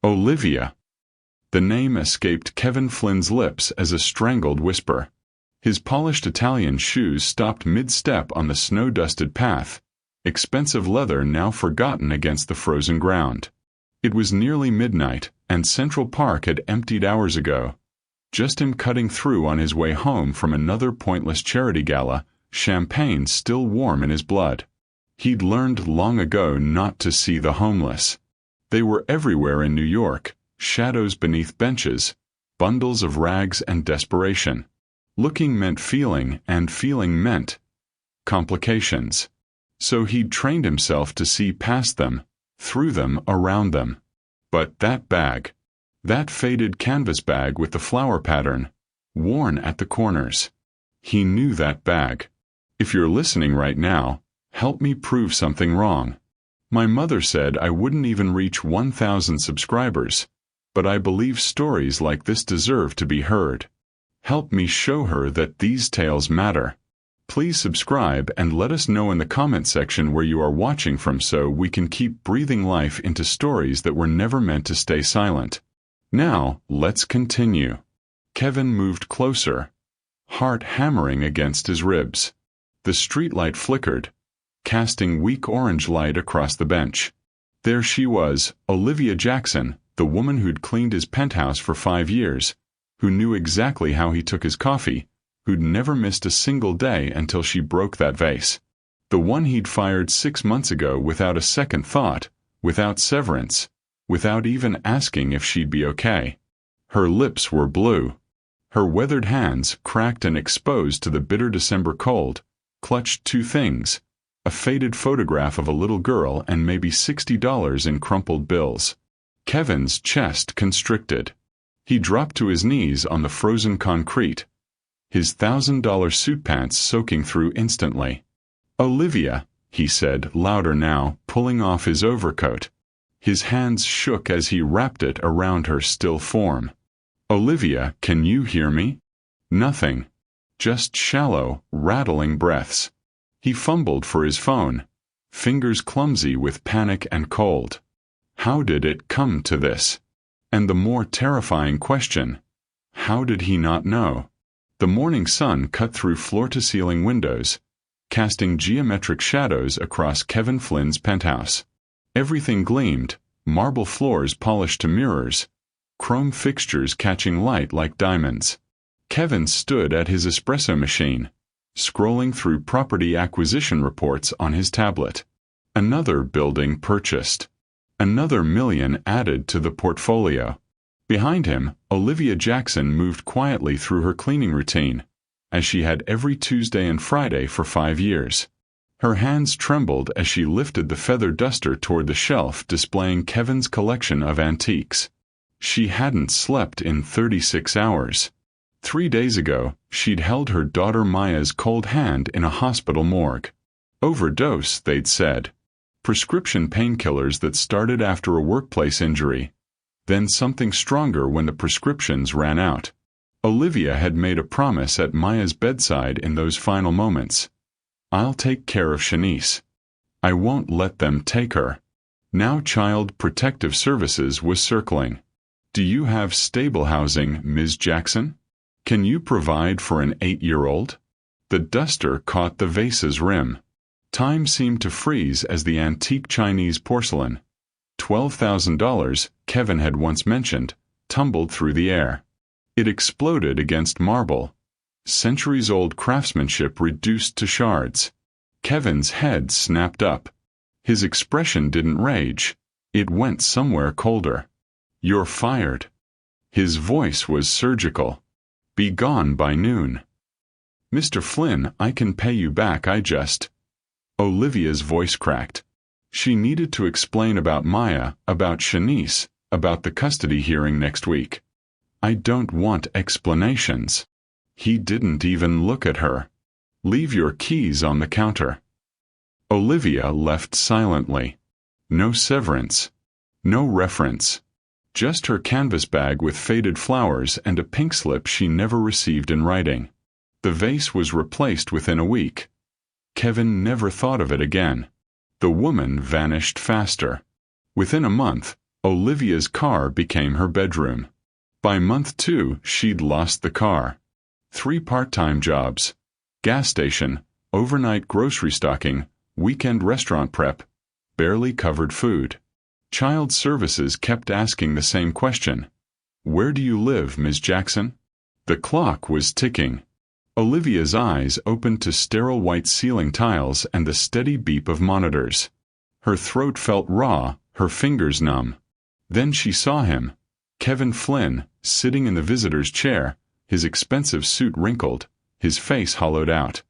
Olivia. The name escaped Kevin Flynn's lips as a strangled whisper. His polished Italian shoes stopped mid-step on the snow-dusted path, expensive leather now forgotten against the frozen ground. It was nearly midnight, and Central Park had emptied hours ago. Just him cutting through on his way home from another pointless charity gala, champagne still warm in his blood. He'd learned long ago not to see the homeless. They were everywhere in New York, shadows beneath benches, bundles of rags and desperation. Looking meant feeling, and feeling meant complications. So he'd trained himself to see past them, through them, around them. But that bag, that faded canvas bag with the flower pattern, worn at the corners. He knew that bag. If you're listening right now, help me prove something wrong. My mother said I wouldn't even reach 1,000 subscribers, but I believe stories like this deserve to be heard. Help me show her that these tales matter. Please subscribe and let us know in the comment section where you are watching from so we can keep breathing life into stories that were never meant to stay silent. Now, let's continue. Kevin moved closer, heart hammering against his ribs. The streetlight flickered, casting weak orange light across the bench. There she was, Olivia Jackson, the woman who'd cleaned his penthouse for 5 years, who knew exactly how he took his coffee, who'd never missed a single day until she broke that vase. The one he'd fired 6 months ago without a second thought, without severance, without even asking if she'd be okay. Her lips were blue. Her weathered hands, cracked and exposed to the bitter December cold, clutched two things: a faded photograph of a little girl and maybe $60 in crumpled bills. Kevin's chest constricted. He dropped to his knees on the frozen concrete, his $1,000 suit pants soaking through instantly. "Olivia," he said, louder now, pulling off his overcoat. His hands shook as he wrapped it around her still form. "Olivia, can you hear me?" Nothing. Just shallow, rattling breaths. He fumbled for his phone, fingers clumsy with panic and cold. How did it come to this? And the more terrifying question, how did he not know? The morning sun cut through floor-to-ceiling windows, casting geometric shadows across Kevin Flynn's penthouse. Everything gleamed, marble floors polished to mirrors, chrome fixtures catching light like diamonds. Kevin stood at his espresso machine, scrolling through property acquisition reports on his tablet. Another building purchased. Another million added to the portfolio. Behind him, Olivia Jackson moved quietly through her cleaning routine, as she had every Tuesday and Friday for 5 years. Her hands trembled as she lifted the feather duster toward the shelf displaying Kevin's collection of antiques. She hadn't slept in 36 hours. 3 days ago, she'd held her daughter Maya's cold hand in a hospital morgue. Overdose, they'd said. Prescription painkillers that started after a workplace injury, then something stronger when the prescriptions ran out. Olivia had made a promise at Maya's bedside in those final moments. "I'll take care of Shanice. I won't let them take her." Now Child Protective Services was circling. "Do you have stable housing, Ms. Jackson? Can you provide for an 8-year-old? The duster caught the vase's rim. Time seemed to freeze as the antique Chinese porcelain, $12,000, Kevin had once mentioned, tumbled through the air. It exploded against marble. Centuries-old craftsmanship reduced to shards. Kevin's head snapped up. His expression didn't rage. It went somewhere colder. "You're fired." His voice was surgical. "Be gone by noon." "Mr. Flynn, I can pay you back, I just—" Olivia's voice cracked. She needed to explain about Maya, about Shanice, about the custody hearing next week. "I don't want explanations." He didn't even look at her. "Leave your keys on the counter." Olivia left silently. No severance. No reference. Just her canvas bag with faded flowers and a pink slip she never received in writing. The vase was replaced within a week. Kevin never thought of it again. The woman vanished faster. Within a month, Olivia's car became her bedroom. By month 2, she'd lost the car. 3 part-time jobs: gas station, overnight grocery stocking, weekend restaurant prep, barely covered food. Child services kept asking the same question. "Where do you live, Ms. Jackson?" The clock was ticking. Olivia's eyes opened to sterile white ceiling tiles and the steady beep of monitors. Her throat felt raw, her fingers numb. Then she saw him, Kevin Flynn, sitting in the visitor's chair, his expensive suit wrinkled, his face hollowed out.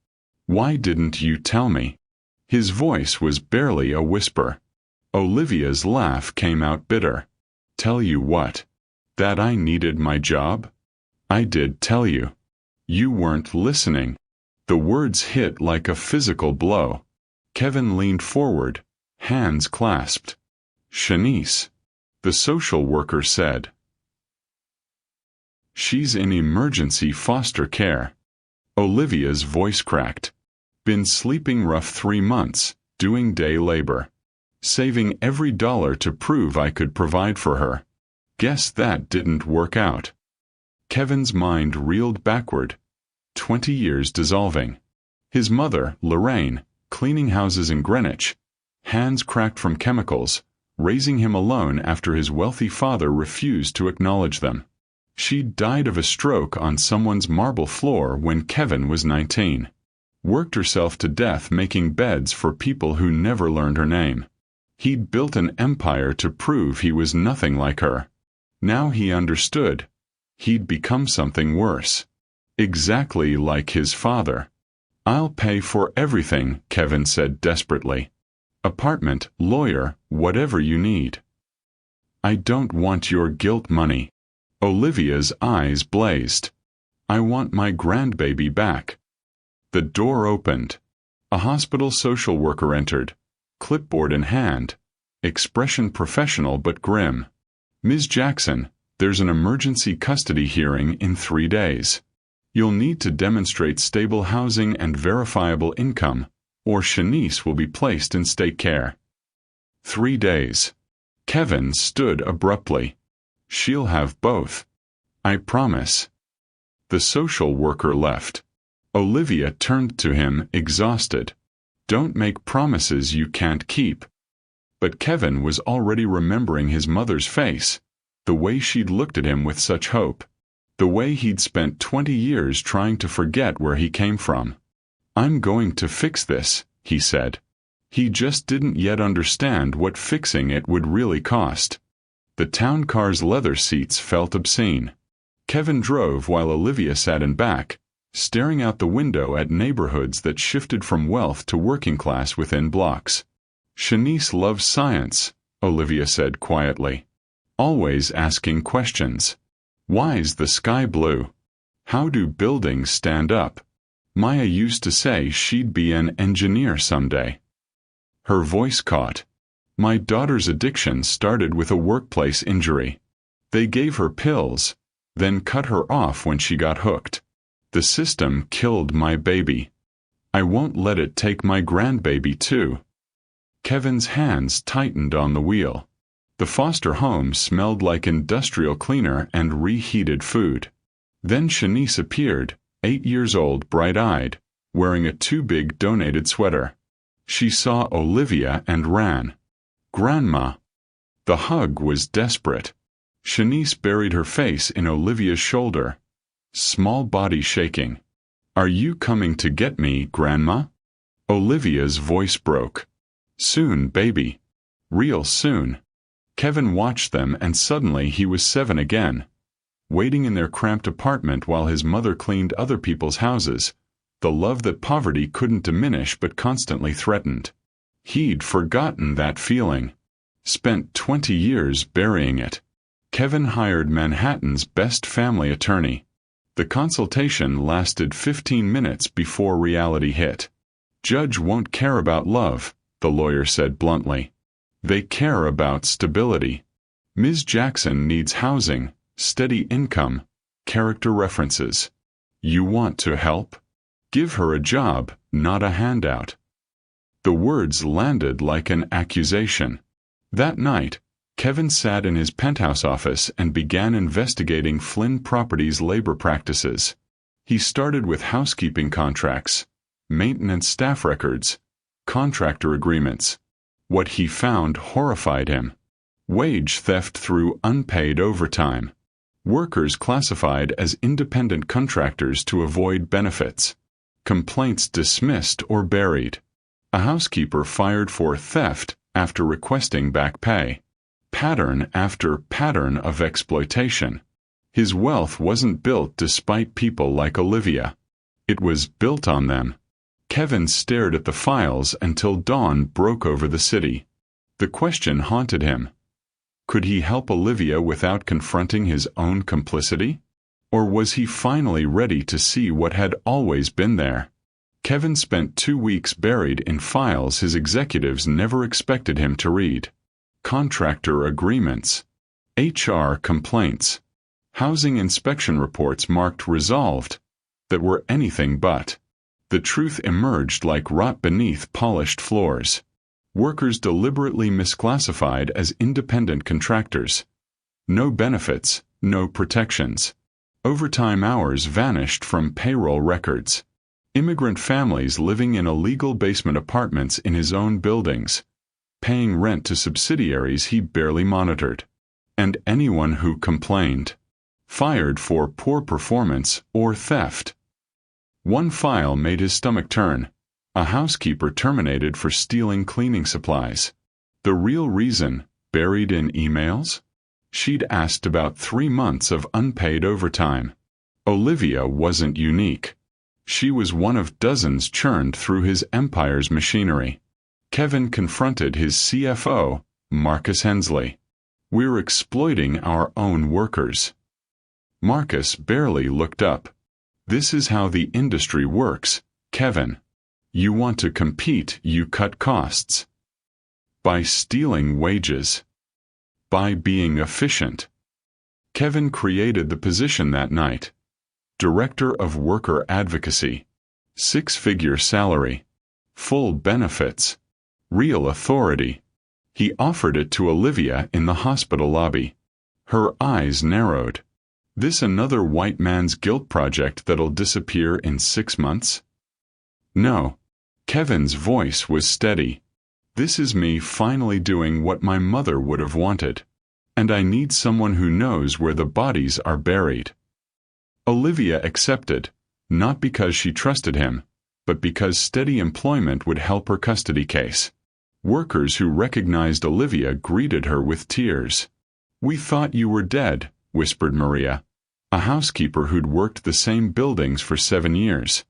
"Why didn't you tell me?" His voice was barely a whisper. Olivia's laugh came out bitter. "Tell you what? That I needed my job? I did tell you. You weren't listening." The words hit like a physical blow. Kevin leaned forward, hands clasped. "Shanice," the social worker said. "She's in emergency foster care." Olivia's voice cracked. "Been sleeping rough 3 months, doing day labor. Saving every dollar to prove I could provide for her. Guess that didn't work out." Kevin's mind reeled backward. 20 years dissolving. His mother, Lorraine, cleaning houses in Greenwich, hands cracked from chemicals, raising him alone after his wealthy father refused to acknowledge them. She died of a stroke on someone's marble floor when Kevin was 19. Worked herself to death making beds for people who never learned her name. He'd built an empire to prove he was nothing like her. Now he understood. He'd become something worse. Exactly like his father. "I'll pay for everything," Kevin said desperately. "Apartment, lawyer, whatever you need." "I don't want your guilt money." Olivia's eyes blazed. "I want my grandbaby back." The door opened. A hospital social worker entered, clipboard in hand, expression professional but grim. "Ms. Jackson, there's an emergency custody hearing in 3 days. You'll need to demonstrate stable housing and verifiable income, or Shanice will be placed in state care." 3 days. Kevin stood abruptly. "She'll have both. I promise." The social worker left. Olivia turned to him, exhausted. "Don't make promises you can't keep." But Kevin was already remembering his mother's face, the way she'd looked at him with such hope, the way he'd spent 20 years trying to forget where he came from. "I'm going to fix this," he said. He just didn't yet understand what fixing it would really cost. The town car's leather seats felt obscene. Kevin drove while Olivia sat in back, staring out the window at neighborhoods that shifted from wealth to working class within blocks. "Shanice loves science," Olivia said quietly. "Always asking questions. Why's the sky blue? How do buildings stand up? Maya used to say she'd be an engineer someday." Her voice caught. "My daughter's addiction started with a workplace injury. They gave her pills, then cut her off when she got hooked. The system killed my baby. I won't let it take my grandbaby too." Kevin's hands tightened on the wheel. The foster home smelled like industrial cleaner and reheated food. Then Shanice appeared, 8 years old, bright-eyed, wearing a too big donated sweater. She saw Olivia and ran. "Grandma." The hug was desperate. Shanice buried her face in Olivia's shoulder, small body shaking. "Are you coming to get me, Grandma?" Olivia's voice broke. "Soon, baby. Real soon." Kevin watched them and suddenly he was 7 again, waiting in their cramped apartment while his mother cleaned other people's houses, the love that poverty couldn't diminish but constantly threatened. He'd forgotten that feeling. Spent 20 years burying it. Kevin hired Manhattan's best family attorney. The consultation lasted 15 minutes before reality hit. "Judge won't care about love," the lawyer said bluntly. "They care about stability. Ms. Jackson needs housing, steady income, character references. You want to help? Give her a job, not a handout." The words landed like an accusation. That night, Kevin sat in his penthouse office and began investigating Flynn Properties' labor practices. He started with housekeeping contracts, maintenance staff records, contractor agreements. What he found horrified him. Wage theft through unpaid overtime. Workers classified as independent contractors to avoid benefits. Complaints dismissed or buried. A housekeeper fired for theft after requesting back pay. Pattern after pattern of exploitation. His wealth wasn't built despite people like Olivia. It was built on them. Kevin stared at the files until dawn broke over the city. The question haunted him. Could he help Olivia without confronting his own complicity? Or was he finally ready to see what had always been there? Kevin spent 2 weeks buried in files his executives never expected him to read. Contractor agreements. HR complaints. Housing inspection reports marked resolved that were anything but. The truth emerged like rot beneath polished floors. Workers deliberately misclassified as independent contractors. No benefits, no protections. Overtime hours vanished from payroll records. Immigrant families living in illegal basement apartments in his own buildings, paying rent to subsidiaries he barely monitored. And anyone who complained, fired for poor performance or theft. One file made his stomach turn. A housekeeper terminated for stealing cleaning supplies. The real reason, buried in emails? She'd asked about 3 months of unpaid overtime. Olivia wasn't unique. She was one of dozens churned through his empire's machinery. Kevin confronted his CFO, Marcus Hensley. "We're exploiting our own workers." Marcus barely looked up. "This is how the industry works, Kevin. You want to compete, you cut costs. By stealing wages. By being efficient." Kevin created the position that night. Director of Worker Advocacy. 6-figure salary. Full benefits. Real authority. He offered it to Olivia in the hospital lobby. Her eyes narrowed. This another white man's guilt project that'll disappear in 6 months? No. Kevin's voice was steady. "This is me finally doing what my mother would have wanted. And I need someone who knows where the bodies are buried." Olivia accepted, not because she trusted him, but because steady employment would help her custody case. Workers who recognized Olivia greeted her with tears. "We thought you were dead," whispered Maria, a housekeeper who'd worked the same buildings for 7 years.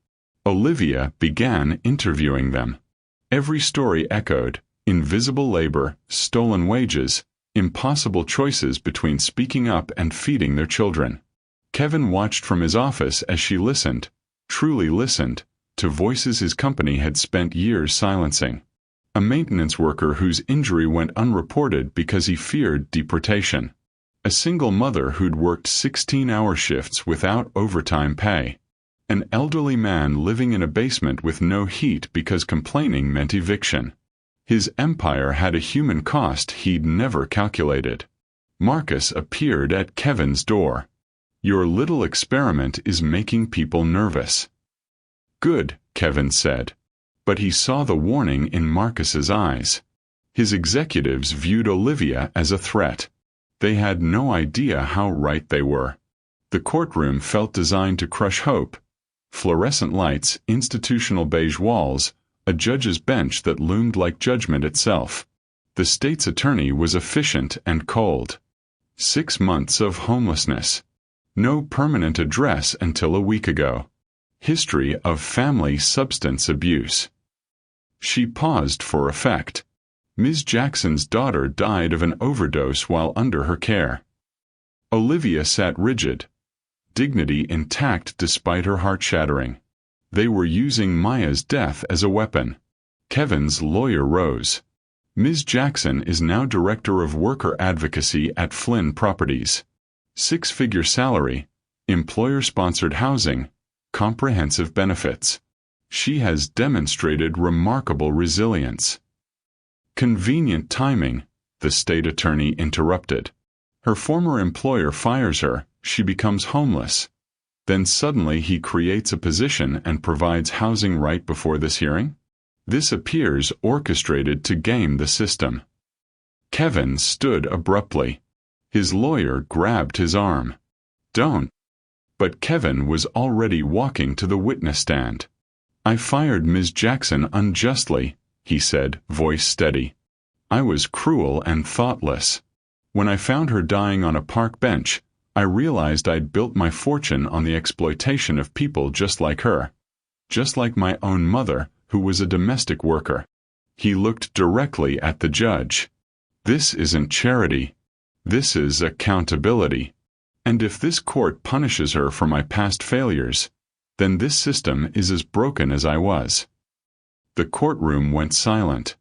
Olivia began interviewing them. Every story echoed: invisible labor, stolen wages, impossible choices between speaking up and feeding their children. Kevin watched from his office as she listened, truly listened, to voices his company had spent years silencing. A maintenance worker whose injury went unreported because he feared deportation. A single mother who'd worked 16-hour shifts without overtime pay. An elderly man living in a basement with no heat because complaining meant eviction. His empire had a human cost he'd never calculated. Marcus appeared at Kevin's door. "Your little experiment is making people nervous." "Good," Kevin said. But he saw the warning in Marcus's eyes. His executives viewed Olivia as a threat. They had no idea how right they were. The courtroom felt designed to crush hope. Fluorescent lights, institutional beige walls, a judge's bench that loomed like judgment itself. The state's attorney was efficient and cold. 6 months of homelessness. No permanent address until a week ago. History of family substance abuse. She paused for effect. Ms. Jackson's daughter died of an overdose while under her care. Olivia sat rigid, dignity intact despite her heart shattering. They were using Maya's death as a weapon. Kevin's lawyer rose. "Ms. Jackson is now Director of Worker Advocacy at Flynn Properties. 6-figure salary, employer-sponsored housing, comprehensive benefits. She has demonstrated remarkable resilience." Convenient timing, the state attorney interrupted. Her former employer fires her, she becomes homeless. Then suddenly he creates a position and provides housing right before this hearing? This appears orchestrated to game the system. Kevin stood abruptly. His lawyer grabbed his arm. Don't. But Kevin was already walking to the witness stand. I fired Ms. Jackson unjustly, he said, voice steady. I was cruel and thoughtless. When I found her dying on a park bench, I realized I'd built my fortune on the exploitation of people just like her. Just like my own mother, who was a domestic worker. He looked directly at the judge. This isn't charity. This is accountability. And if this court punishes her for my past failures, then this system is as broken as I was. The courtroom went silent.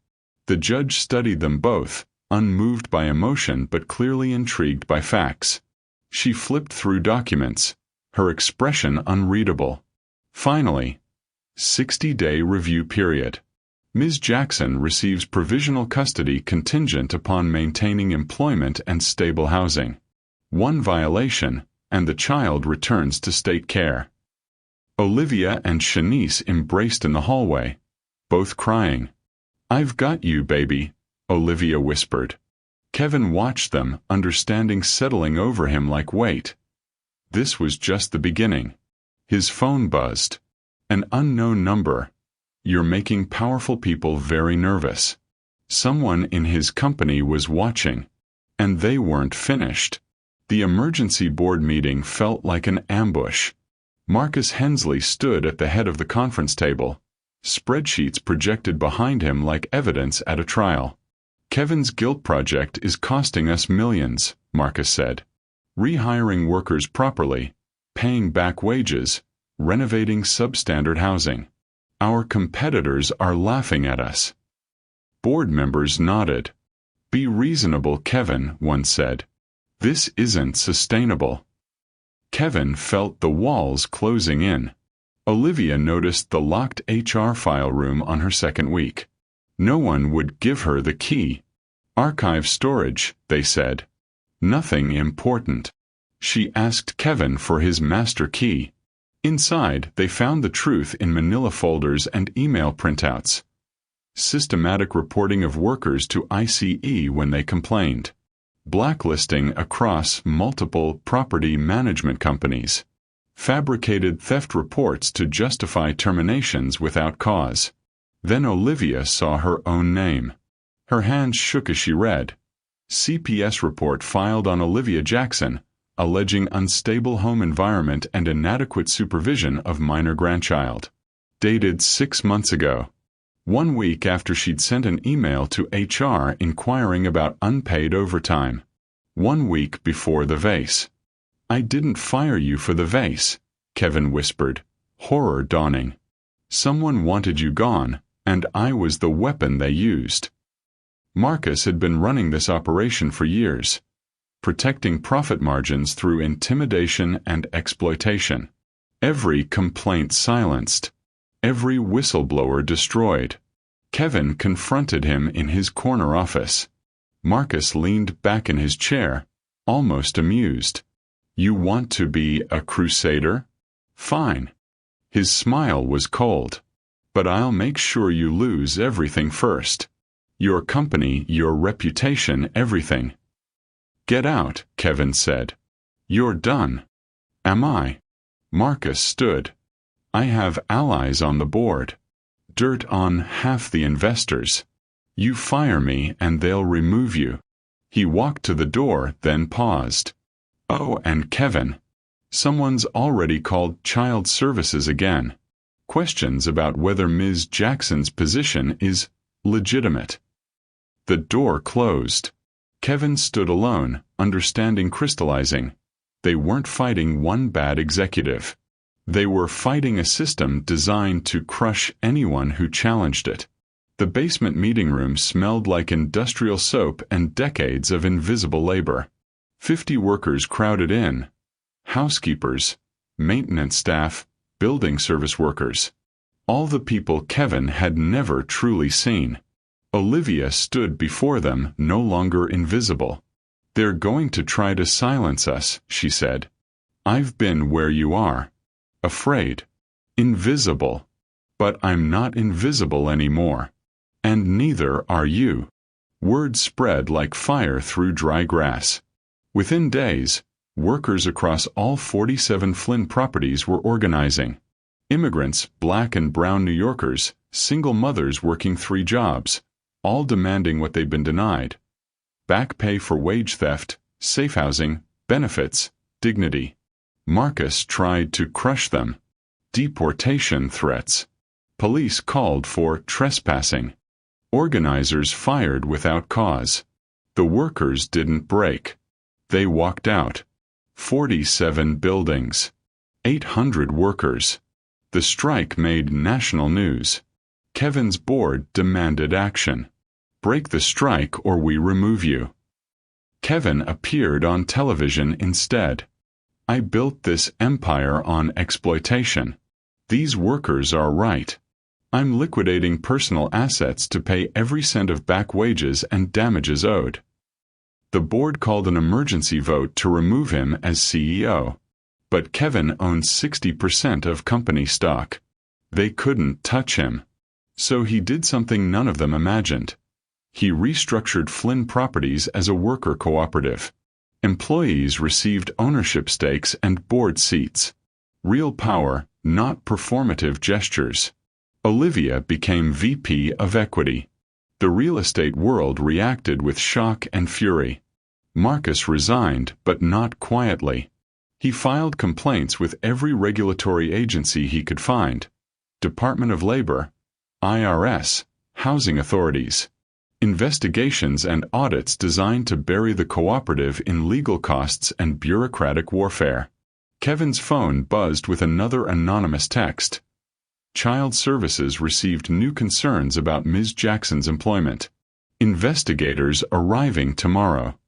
The judge studied them both, unmoved by emotion but clearly intrigued by facts. She flipped through documents, her expression unreadable. Finally, 60-day review period. Ms. Jackson receives provisional custody contingent upon maintaining employment and stable housing. One violation, and the child returns to state care. Olivia and Shanice embraced in the hallway, both crying. I've got you, baby, Olivia whispered. Kevin watched them, understanding settling over him like weight. This was just the beginning. His phone buzzed. An unknown number. You're making powerful people very nervous. Someone in his company was watching. And they weren't finished. The emergency board meeting felt like an ambush. Marcus Hensley stood at the head of the conference table. Spreadsheets projected behind him like evidence at a trial. Kevin's guilt project is costing us millions, Marcus said. Rehiring workers properly, paying back wages, renovating substandard housing. Our competitors are laughing at us. Board members nodded. Be reasonable, Kevin, one said. This isn't sustainable. Kevin felt the walls closing in. Olivia noticed the locked HR file room on her second week. No one would give her the key. Archive storage, they said. Nothing important. She asked Kevin for his master key. Inside, they found the truth in manila folders and email printouts. Systematic reporting of workers to ICE when they complained. Blacklisting across multiple property management companies. Fabricated theft reports to justify terminations without cause. Then Olivia saw her own name. Her hands shook as she read. CPS report filed on Olivia Jackson, alleging unstable home environment and inadequate supervision of minor grandchild. Dated 6 months ago. 1 week after she'd sent an email to HR inquiring about unpaid overtime. 1 week before the vase. I didn't fire you for the vase, Kevin whispered, horror dawning. Someone wanted you gone, and I was the weapon they used. Marcus had been running this operation for years, protecting profit margins through intimidation and exploitation. Every complaint silenced. Every whistleblower destroyed. Kevin confronted him in his corner office. Marcus leaned back in his chair, almost amused. You want to be a crusader? Fine. His smile was cold. But I'll make sure you lose everything first. Your company, your reputation, everything. Get out, Kevin said. You're done. Am I? Marcus stood. I have allies on the board. Dirt on half the investors. You fire me and they'll remove you. He walked to the door, then paused. Oh, and Kevin. Someone's already called child services again. Questions about whether Ms. Jackson's position is legitimate. The door closed. Kevin stood alone, understanding crystallizing. They weren't fighting one bad executive. They were fighting a system designed to crush anyone who challenged it. The basement meeting room smelled like industrial soap and decades of invisible labor. 50 workers crowded in. Housekeepers, maintenance staff, building service workers. All the people Kevin had never truly seen. Olivia stood before them, no longer invisible. "They're going to try to silence us," she said. "I've been where you are. Afraid. Invisible. But I'm not invisible anymore. And neither are you." Word spread like fire through dry grass. Within days, workers across all 47 Flynn properties were organizing. Immigrants, black and brown New Yorkers, single mothers working 3 jobs, all demanding what they'd been denied. Back pay for wage theft, safe housing, benefits, dignity. Marcus tried to crush them. Deportation threats. Police called for trespassing. Organizers fired without cause. The workers didn't break. They walked out. 47 buildings. 800 workers. The strike made national news. Kevin's board demanded action. "Break the strike or we remove you." Kevin appeared on television instead. "I built this empire on exploitation. These workers are right. I'm liquidating personal assets to pay every cent of back wages and damages owed." The board called an emergency vote to remove him as CEO. But Kevin owned 60% of company stock. They couldn't touch him. So he did something none of them imagined. He restructured Flynn Properties as a worker cooperative. Employees received ownership stakes and board seats. Real power, not performative gestures. Olivia became VP of Equity. The real estate world reacted with shock and fury. Marcus resigned, but not quietly. He filed complaints with every regulatory agency he could find: Department of Labor, IRS, housing authorities. Investigations and audits designed to bury the cooperative in legal costs and bureaucratic warfare. Kevin's phone buzzed with another anonymous text. Child Services received new concerns about Ms. Jackson's employment. Investigators arriving tomorrow.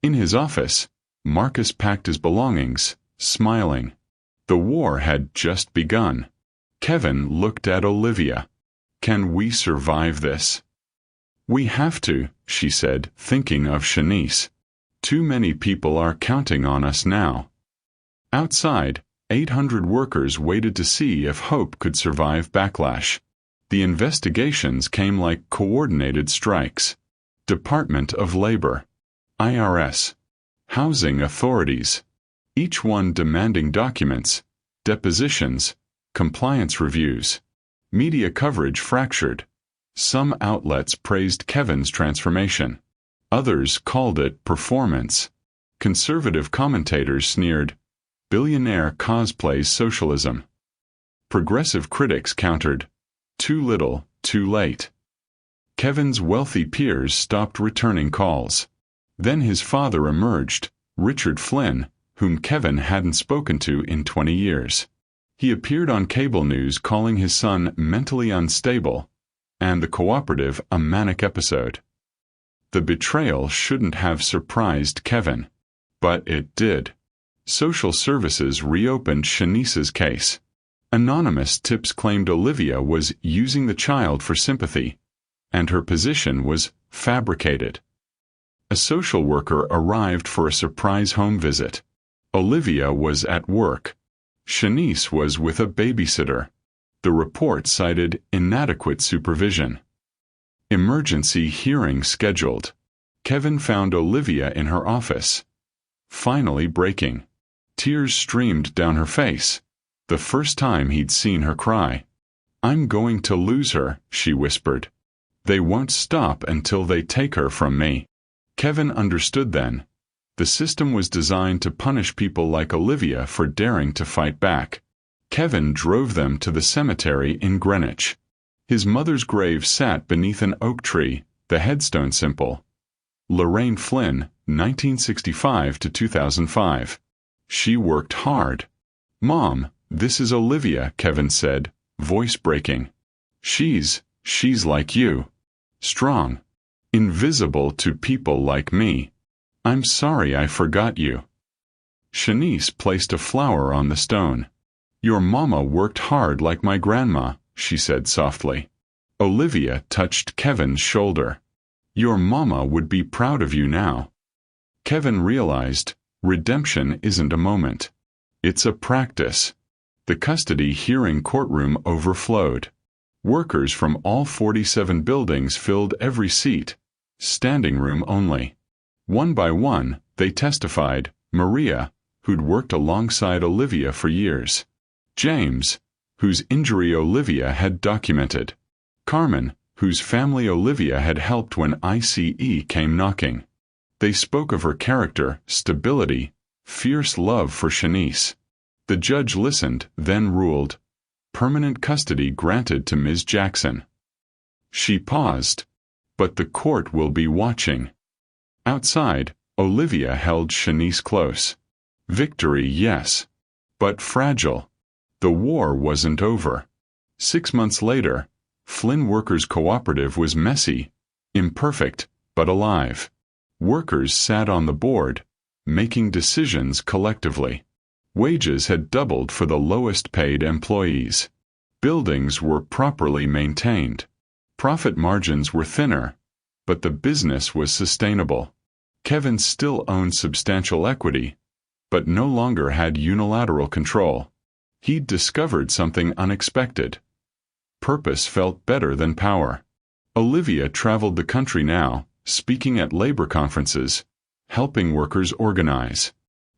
In his office, Marcus packed his belongings, smiling. The war had just begun. Kevin looked at Olivia. "Can we survive this?" "We have to," she said, thinking of Shanice. "Too many people are counting on us now." Outside, 800 workers waited to see if Hope could survive backlash. The investigations came like coordinated strikes. Department of Labor, IRS, housing authorities, each one demanding documents, depositions, compliance reviews. Media coverage fractured. Some outlets praised Kevin's transformation. Others called it performance. Conservative commentators sneered, "Billionaire cosplays socialism." Progressive critics countered, "Too little, too late." Kevin's wealthy peers stopped returning calls. Then his father emerged, Richard Flynn, whom Kevin hadn't spoken to in 20 years. He appeared on cable news calling his son mentally unstable, and the cooperative a manic episode. The betrayal shouldn't have surprised Kevin, but it did. Social Services reopened Shanice's case. Anonymous tips claimed Olivia was using the child for sympathy, and her position was fabricated. A social worker arrived for a surprise home visit. Olivia was at work. Shanice was with a babysitter. The report cited inadequate supervision. Emergency hearing scheduled. Kevin found Olivia in her office. Finally breaking. Tears streamed down her face. The first time he'd seen her cry. "I'm going to lose her," she whispered. "They won't stop until they take her from me." Kevin understood then. The system was designed to punish people like Olivia for daring to fight back. Kevin drove them to the cemetery in Greenwich. His mother's grave sat beneath an oak tree, the headstone simple, Lorraine Flynn, 1965 to 2005. She worked hard. "Mom, this is Olivia," Kevin said, voice breaking. She's like you. Strong. Invisible to people like me. I'm sorry I forgot you." Shanice placed a flower on the stone. "Your mama worked hard like my grandma," she said softly. Olivia touched Kevin's shoulder. Your mama would be proud of you now. Kevin realized, redemption isn't a moment. It's a practice. The custody hearing courtroom overflowed. Workers from all 47 buildings filled every seat, standing room only. One by one, they testified, Maria, who'd worked alongside Olivia for years. James, whose injury Olivia had documented. Carmen, whose family Olivia had helped when ICE came knocking. They spoke of her character, stability, fierce love for Shanice. The judge listened, then ruled. Permanent custody granted to Ms. Jackson. She paused. But the court will be watching. Outside, Olivia held Shanice close. Victory, yes. But fragile. The war wasn't over. 6 months later, Flynn Workers Cooperative was messy, imperfect, but alive. Workers sat on the board, making decisions collectively. Wages had doubled for the lowest-paid employees. Buildings were properly maintained. Profit margins were thinner, but the business was sustainable. Kevin still owned substantial equity, but no longer had unilateral control. He'd discovered something unexpected. Purpose felt better than power. Olivia traveled the country now, speaking at labor conferences, helping workers organize.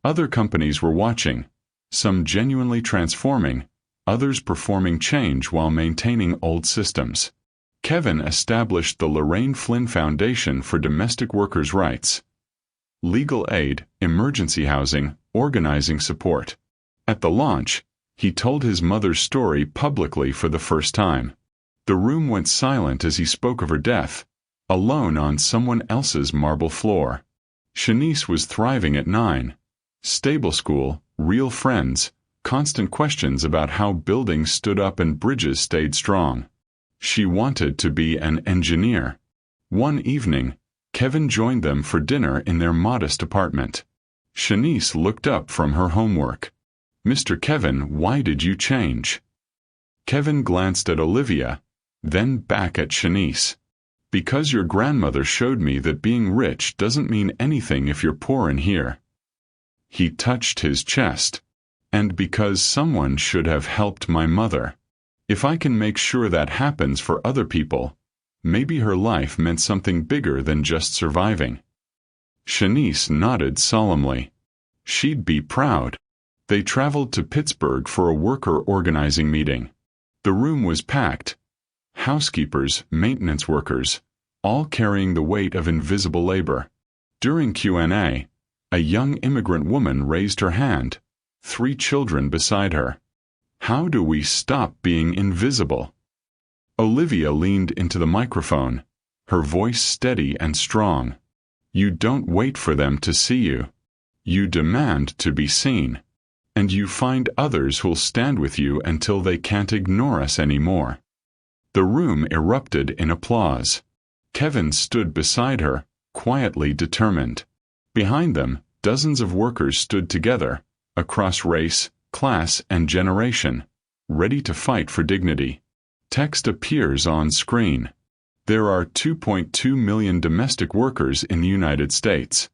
Other companies were watching, some genuinely transforming, others performing change while maintaining old systems. Kevin established the Lorraine Flynn Foundation for Domestic Workers' Rights. Legal aid, emergency housing, organizing support. At the launch, he told his mother's story publicly for the first time. The room went silent as he spoke of her death, alone on someone else's marble floor. Shanice was thriving at 9. Stable school, real friends, constant questions about how buildings stood up and bridges stayed strong. She wanted to be an engineer. One evening, Kevin joined them for dinner in their modest apartment. Shanice looked up from her homework. Mr. Kevin, why did you change? Kevin glanced at Olivia, then back at Shanice. Because your grandmother showed me that being rich doesn't mean anything if you're poor in here. He touched his chest. And because someone should have helped my mother. If I can make sure that happens for other people, maybe her life meant something bigger than just surviving. Shanice nodded solemnly. She'd be proud. They traveled to Pittsburgh for a worker organizing meeting. The room was packed. Housekeepers, maintenance workers, all carrying the weight of invisible labor. During Q&A, a young immigrant woman raised her hand, 3 children beside her. How do we stop being invisible? Olivia leaned into the microphone, her voice steady and strong. You don't wait for them to see you. You demand to be seen. And you find others who'll stand with you until they can't ignore us anymore. The room erupted in applause. Kevin stood beside her, quietly determined. Behind them, dozens of workers stood together, across race, class, and generation, ready to fight for dignity. Text appears on screen. There are 2.2 million domestic workers in the United States.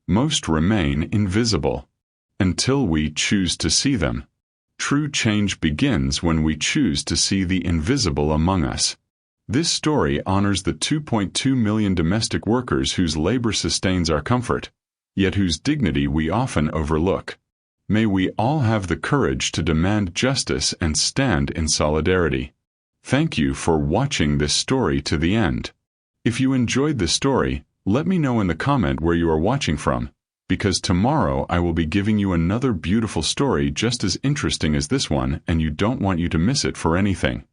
Most remain invisible. Until we choose to see them. True change begins when we choose to see the invisible among us. This story honors the 2.2 million domestic workers whose labor sustains our comfort, yet whose dignity we often overlook. May we all have the courage to demand justice and stand in solidarity. Thank you for watching this story to the end. If you enjoyed this story, let me know in the comment where you are watching from, because tomorrow I will be giving you another beautiful story just as interesting as this one, and you don't want you to miss it for anything.